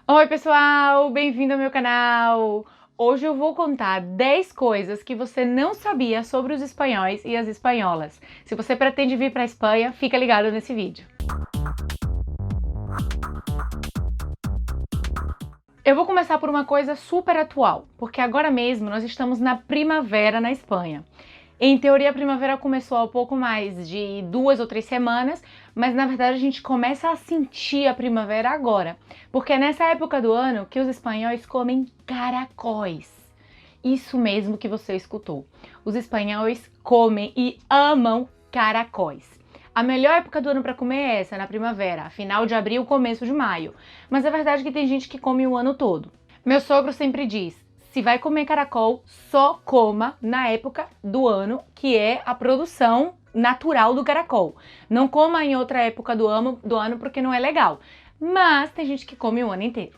Oi pessoal, bem-vindo ao meu canal! Hoje eu vou contar 10 coisas que você não sabia sobre os espanhóis e as espanholas. Se você pretende vir para a Espanha, fica ligado nesse vídeo. Eu vou começar por uma coisa super atual, porque agora mesmo nós estamos na primavera na Espanha. Em teoria, a primavera começou há pouco mais de 2 ou 3 semanas, mas na verdade a gente começa a sentir a primavera agora, porque é nessa época do ano que os espanhóis comem caracóis. Isso mesmo que você escutou. Os espanhóis comem e amam caracóis. A melhor época do ano para comer é essa, na primavera, final de abril, começo de maio. Mas é verdade que tem gente que come o ano todo. Meu sogro sempre diz: se vai comer caracol, só coma na época do ano, que é a produção natural do caracol. Não coma em outra época do ano porque não é legal. Mas tem gente que come o ano inteiro.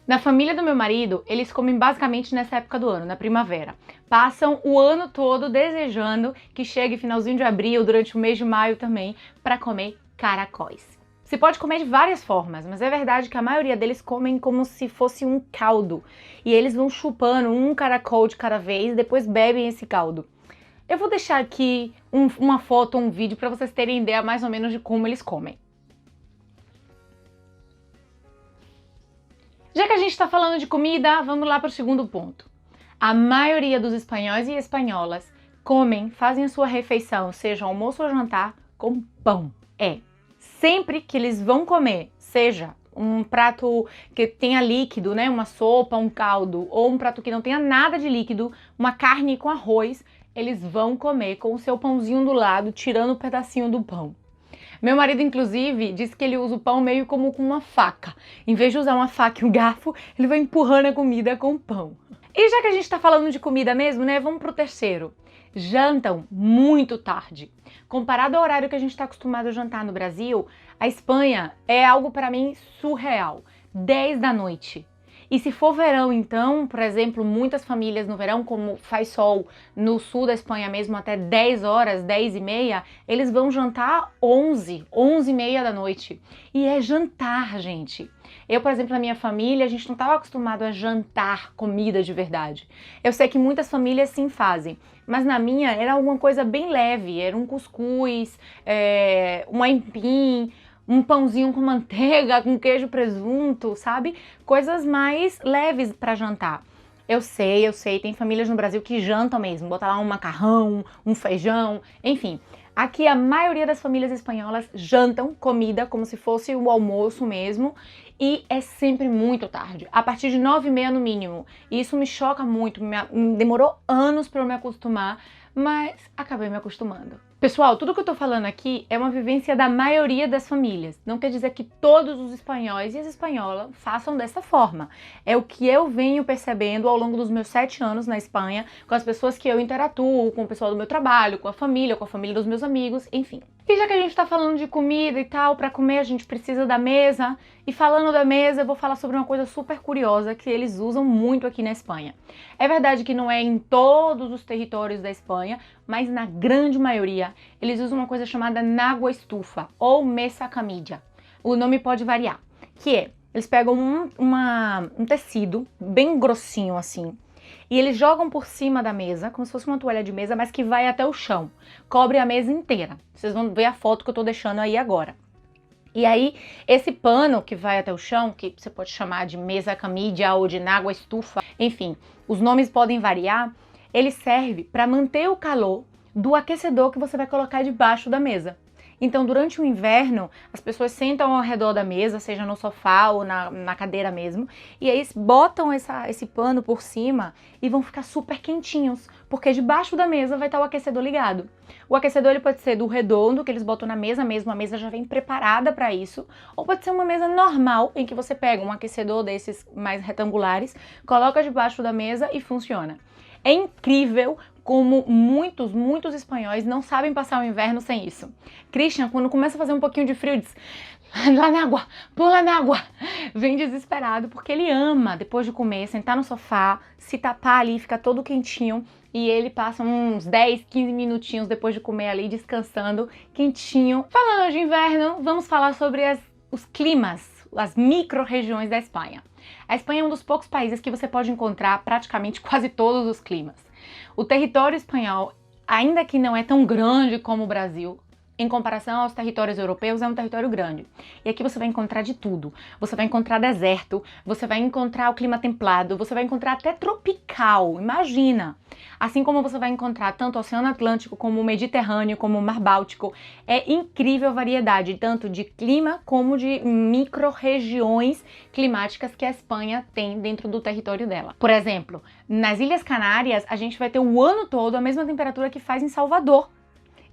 Na família do meu marido, eles comem basicamente nessa época do ano, na primavera. Passam o ano todo desejando que chegue finalzinho de abril, durante o mês de maio também, para comer caracóis. Se pode comer de várias formas, mas é verdade que a maioria deles comem como se fosse um caldo. E eles vão chupando um caracol de cada vez e depois bebem esse caldo. Eu vou deixar aqui uma foto ou um vídeo para vocês terem ideia mais ou menos de como eles comem. Já que a gente está falando de comida, vamos lá para o segundo ponto. A maioria dos espanhóis e espanholas fazem a sua refeição, seja almoço ou jantar, com pão. Sempre que eles vão comer, seja um prato que tenha líquido, né, uma sopa, um caldo, ou um prato que não tenha nada de líquido, uma carne com arroz, eles vão comer com o seu pãozinho do lado, tirando um pedacinho do pão. Meu marido, inclusive, disse que ele usa o pão meio como com uma faca. Em vez de usar uma faca e um garfo, ele vai empurrando a comida com o pão. E já que a gente tá falando de comida mesmo, né, vamos pro terceiro. Jantam muito tarde. Comparado ao horário que a gente está acostumado a jantar no Brasil, a Espanha é algo para mim surreal. 10 da noite. E se for verão, então, por exemplo, muitas famílias no verão, como faz sol no sul da Espanha mesmo, até 10 horas, 10 e meia, eles vão jantar 11, 11 e meia da noite. E é jantar, gente. Eu, por exemplo, na minha família, a gente não estava acostumado a jantar comida de verdade. Eu sei que muitas famílias sim fazem, mas na minha era alguma coisa bem leve, era um cuscuz, um aipim, um pãozinho com manteiga, com queijo, presunto, sabe? Coisas mais leves para jantar. Eu sei, tem famílias no Brasil que jantam mesmo, botar lá um macarrão, um feijão, enfim. Aqui a maioria das famílias espanholas jantam comida como se fosse o almoço mesmo, e é sempre muito tarde, a partir de 9h30 no mínimo. E isso me choca muito, demorou anos para eu me acostumar, mas acabei me acostumando. Pessoal, tudo que eu tô falando aqui é uma vivência da maioria das famílias. Não quer dizer que todos os espanhóis e as espanholas façam dessa forma. É o que eu venho percebendo ao longo dos meus 7 anos na Espanha, com as pessoas que eu interatuo, com o pessoal do meu trabalho, com a família dos meus amigos, enfim. E já que a gente tá falando de comida e tal, para comer a gente precisa da mesa. E falando da mesa, eu vou falar sobre uma coisa super curiosa que eles usam muito aqui na Espanha. É verdade que não é em todos os territórios da Espanha, mas na grande maioria, eles usam uma coisa chamada nágua estufa ou mesa camilla. O nome pode variar, que é, eles pegam um tecido bem grossinho assim, e eles jogam por cima da mesa, como se fosse uma toalha de mesa, mas que vai até o chão. Cobre a mesa inteira. Vocês vão ver a foto que eu tô deixando aí agora. E aí, esse pano que vai até o chão, que você pode chamar de mesa camilla ou de nágua estufa, enfim, os nomes podem variar, ele serve para manter o calor do aquecedor que você vai colocar debaixo da mesa. Então, durante o inverno, as pessoas sentam ao redor da mesa, seja no sofá ou na cadeira mesmo, e aí botam esse pano por cima e vão ficar super quentinhos, porque debaixo da mesa vai estar o aquecedor ligado. O aquecedor ele pode ser do redondo, que eles botam na mesa mesmo, a mesa já vem preparada para isso, ou pode ser uma mesa normal, em que você pega um aquecedor desses mais retangulares, coloca debaixo da mesa e funciona. É incrível como muitos espanhóis não sabem passar o inverno sem isso. Christian, quando começa a fazer um pouquinho de frio, diz: lá na água, pula na água. Vem desesperado, porque ele ama, depois de comer, sentar no sofá, se tapar ali, ficar todo quentinho. E ele passa uns 10, 15 minutinhos depois de comer ali, descansando, quentinho. Falando de inverno, vamos falar sobre os climas, as micro-regiões da Espanha. A Espanha é um dos poucos países que você pode encontrar praticamente quase todos os climas. O território espanhol, ainda que não é tão grande como o Brasil, em comparação aos territórios europeus, é um território grande. E aqui você vai encontrar de tudo. Você vai encontrar deserto, você vai encontrar o clima templado, você vai encontrar até tropical, imagina! Assim como você vai encontrar tanto o Oceano Atlântico como o Mediterrâneo, como o Mar Báltico. É incrível a variedade, tanto de clima como de micro-regiões climáticas que a Espanha tem dentro do território dela. Por exemplo, nas Ilhas Canárias, a gente vai ter o ano todo a mesma temperatura que faz em Salvador.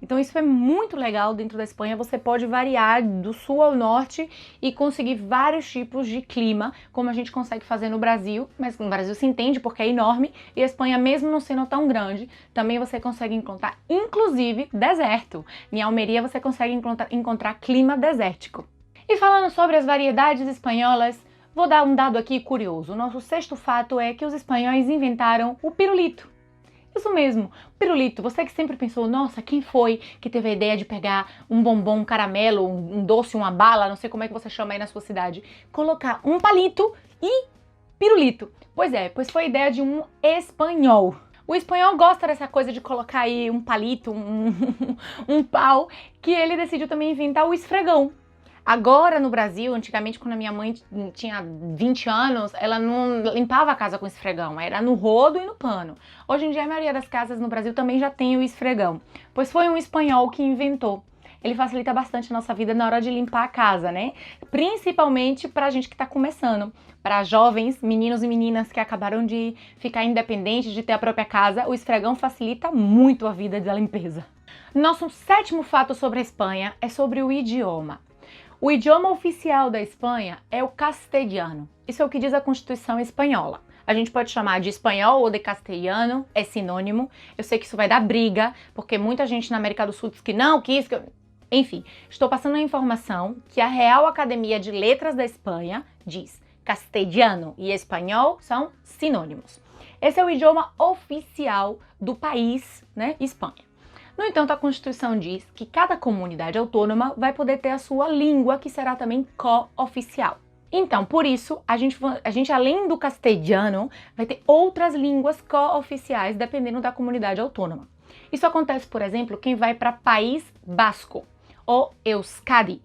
Então isso é muito legal dentro da Espanha, você pode variar do sul ao norte e conseguir vários tipos de clima, como a gente consegue fazer no Brasil, mas no Brasil se entende porque é enorme, e a Espanha, mesmo não sendo tão grande, também você consegue encontrar, inclusive, deserto. Em Almeria você consegue encontrar clima desértico. E falando sobre as variedades espanholas, vou dar um dado aqui curioso. O nosso sexto fato é que os espanhóis inventaram o pirulito. Isso mesmo, pirulito. Você que sempre pensou, nossa, quem foi que teve a ideia de pegar um bombom, um caramelo, um doce, uma bala, não sei como é que você chama aí na sua cidade, colocar um palito e pirulito. Pois foi a ideia de um espanhol. O espanhol gosta dessa coisa de colocar aí um palito, um pau, que ele decidiu também inventar o esfregão. Agora no Brasil, antigamente quando a minha mãe tinha 20 anos, ela não limpava a casa com esfregão, era no rodo e no pano. Hoje em dia a maioria das casas no Brasil também já tem o esfregão, pois foi um espanhol que inventou. Ele facilita bastante a nossa vida na hora de limpar a casa, né? Principalmente pra gente que tá começando, para jovens, meninos e meninas que acabaram de ficar independentes, de ter a própria casa, o esfregão facilita muito a vida da limpeza. Nosso sétimo fato sobre a Espanha é sobre o idioma. O idioma oficial da Espanha é o castelhano. Isso é o que diz a Constituição espanhola. A gente pode chamar de espanhol ou de castelhano, é sinônimo. Eu sei que isso vai dar briga, porque muita gente na América do Sul diz que não, que isso, que... Enfim, estou passando a informação que a Real Academia de Letras da Espanha diz castelhano e espanhol são sinônimos. Esse é o idioma oficial do país, né, Espanha. No entanto, a Constituição diz que cada comunidade autônoma vai poder ter a sua língua, que será também co-oficial. Então, por isso, a gente além do castelhano, vai ter outras línguas co-oficiais, dependendo da comunidade autônoma. Isso acontece, por exemplo, quem vai para País Basco, ou Euskadi.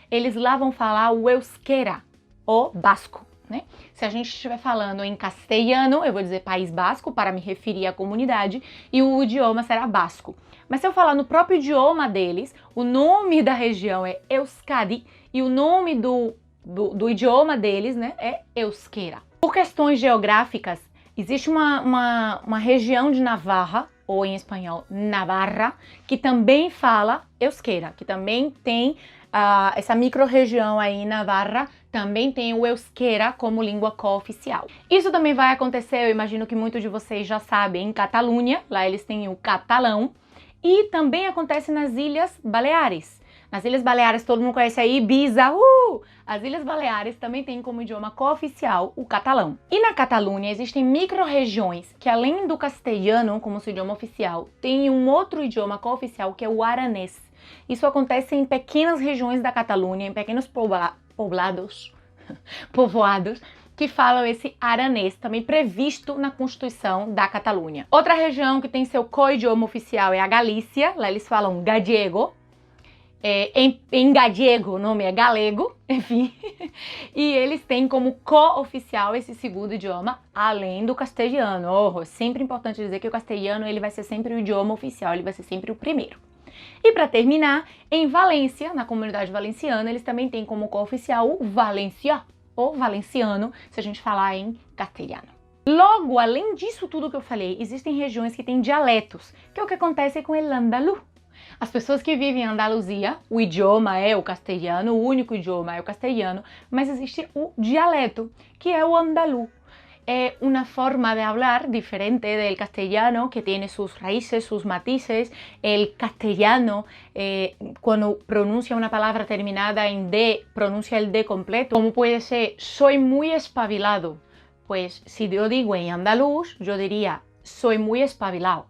Eles lá vão falar o euskera, ou basco. Né? Se a gente estiver falando em castelhano, eu vou dizer País Basco para me referir à comunidade e o idioma será basco. Mas se eu falar no próprio idioma deles, o nome da região é Euskadi e o nome do idioma deles, né, é euskera. Por questões geográficas, existe uma região de Navarra, ou em espanhol Navarra, que também fala euskera, que também tem essa micro-região aí, Navarra, também tem o euskera como língua cooficial. Isso também vai acontecer, eu imagino que muitos de vocês já sabem, em Catalunha, lá eles têm o catalão, e também acontece nas Ilhas Baleares. Nas Ilhas Baleares, todo mundo conhece aí Ibiza, As Ilhas Baleares também têm como idioma cooficial o catalão. E na Catalunha existem micro-regiões que, além do castelhano como seu idioma oficial, tem um outro idioma cooficial que é o aranês. Isso acontece em pequenas regiões da Catalunha, em pequenos povoados, que falam esse aranês, também previsto na Constituição da Catalunha. Outra região que tem seu co-idioma oficial é a Galícia, lá eles falam gallego. Em gallego o nome é galego, enfim, e eles têm como co-oficial esse segundo idioma, além do castelhano. É sempre importante dizer que o castelhano ele vai ser sempre o idioma oficial, ele vai ser sempre o primeiro. E para terminar, em Valência, na comunidade valenciana, eles também têm como co-oficial o valencià, ou valenciano, se a gente falar em castelhano. Logo, além disso tudo que eu falei, existem regiões que têm dialetos, que é o que acontece com o andalu. As pessoas que vivem em Andaluzia, o idioma é o castelhano, o único idioma é o castelhano, mas existe o dialeto, que é o andalu. É uma forma de hablar diferente del castellano, que tiene sus raíces, sus matices. El castellano, cuando pronuncia una palabra terminada en D, pronuncia el D completo, como puede ser, soy muy espabilado. Pues si yo digo en andaluz, yo diría, soy muy espabilado.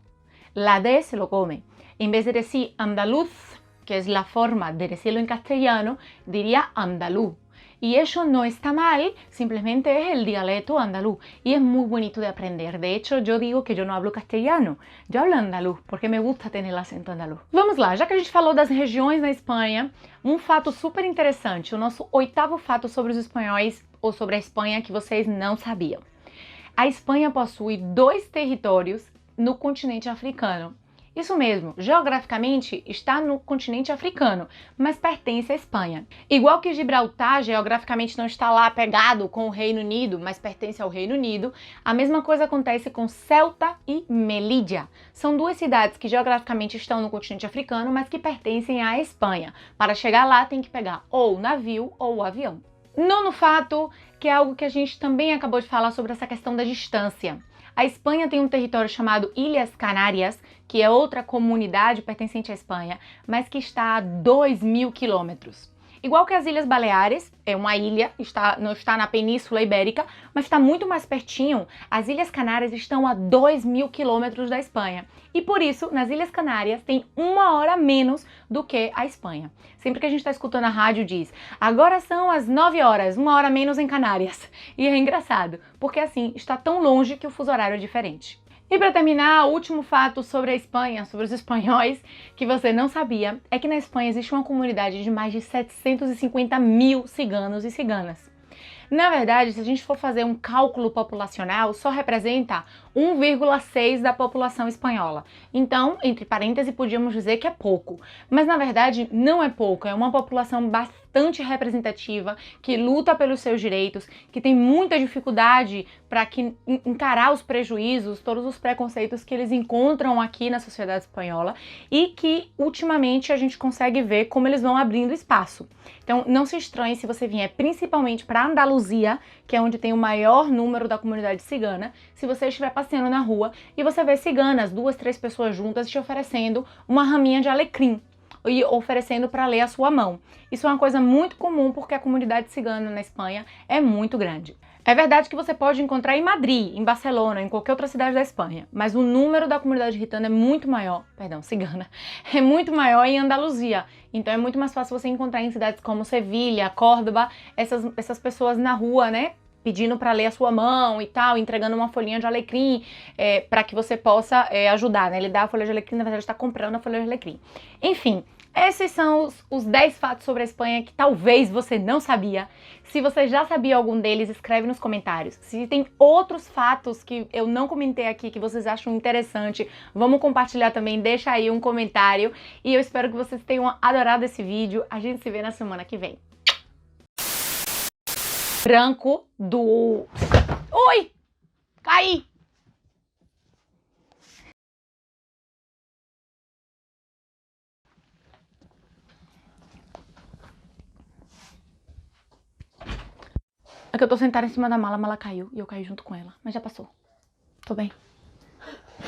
La D se lo come. En vez de decir andaluz, que es la forma de decirlo en castellano, diría andaluz. Y eso no está mal, simplemente es el dialecto andaluz y es muy bonito de aprender. De hecho, yo digo que yo no hablo castellano, yo hablo andaluz porque me gusta ter el acento andaluz. Vamos lá, já que a gente falou das regiões na Espanha, um fato super interessante, o nosso 8º fato sobre os espanhóis ou sobre a Espanha que vocês não sabiam. A Espanha possui 2 territórios no continente africano. Isso mesmo, geograficamente está no continente africano, mas pertence à Espanha. Igual que Gibraltar geograficamente não está lá pegado com o Reino Unido, mas pertence ao Reino Unido, a mesma coisa acontece com Ceuta e Melilla. São 2 cidades que geograficamente estão no continente africano, mas que pertencem à Espanha. Para chegar lá tem que pegar ou o navio ou o avião. Nono fato, que é algo que a gente também acabou de falar sobre essa questão da distância. A Espanha tem um território chamado Ilhas Canárias, que é outra comunidade pertencente à Espanha, mas que está a 2.000 quilômetros. Igual que as Ilhas Baleares, é uma ilha, não está na Península Ibérica, mas está muito mais pertinho, as Ilhas Canárias estão a 2.000 quilômetros da Espanha. E por isso, nas Ilhas Canárias tem 1 hora menos do que a Espanha. Sempre que a gente está escutando a rádio diz, agora são as 9 horas, 1 hora menos em Canárias. E é engraçado, porque assim, está tão longe que o fuso horário é diferente. E para terminar, o último fato sobre a Espanha, sobre os espanhóis, que você não sabia, é que na Espanha existe uma comunidade de mais de 750 mil ciganos e ciganas. Na verdade, se a gente for fazer um cálculo populacional, só representa 1,6% da população espanhola. Então, entre parênteses, podíamos dizer que é pouco. Mas, na verdade, não é pouco. É uma população bastante representativa, que luta pelos seus direitos, que tem muita dificuldade para encarar os prejuízos, todos os preconceitos que eles encontram aqui na sociedade espanhola e que, ultimamente, a gente consegue ver como eles vão abrindo espaço. Então, não se estranhe se você vier principalmente para Andaluzia, que é onde tem o maior número da comunidade cigana, se você estiver passeando na rua e você vê ciganas, 2, 3 pessoas juntas te oferecendo uma raminha de alecrim e oferecendo para ler a sua mão. Isso é uma coisa muito comum porque a comunidade cigana na Espanha é muito grande. É verdade que você pode encontrar em Madrid, em Barcelona, em qualquer outra cidade da Espanha, mas o número da comunidade gitana é muito maior, cigana, é muito maior em Andaluzia. Então é muito mais fácil você encontrar em cidades como Sevilha, Córdoba, essas pessoas na rua, né? Pedindo para ler a sua mão e tal, entregando uma folhinha de alecrim para que você possa ajudar, né? Ele dá a folha de alecrim, na verdade está comprando a folha de alecrim. Enfim, esses são os 10 fatos sobre a Espanha que talvez você não sabia. Se você já sabia algum deles, escreve nos comentários. Se tem outros fatos que eu não comentei aqui, que vocês acham interessante, vamos compartilhar também, deixa aí um comentário. E eu espero que vocês tenham adorado esse vídeo. A gente se vê na semana que vem. Branco do... Oi! Caí! É que eu tô sentada em cima da mala, a mala caiu e eu caí junto com ela. Mas já passou. Tô bem.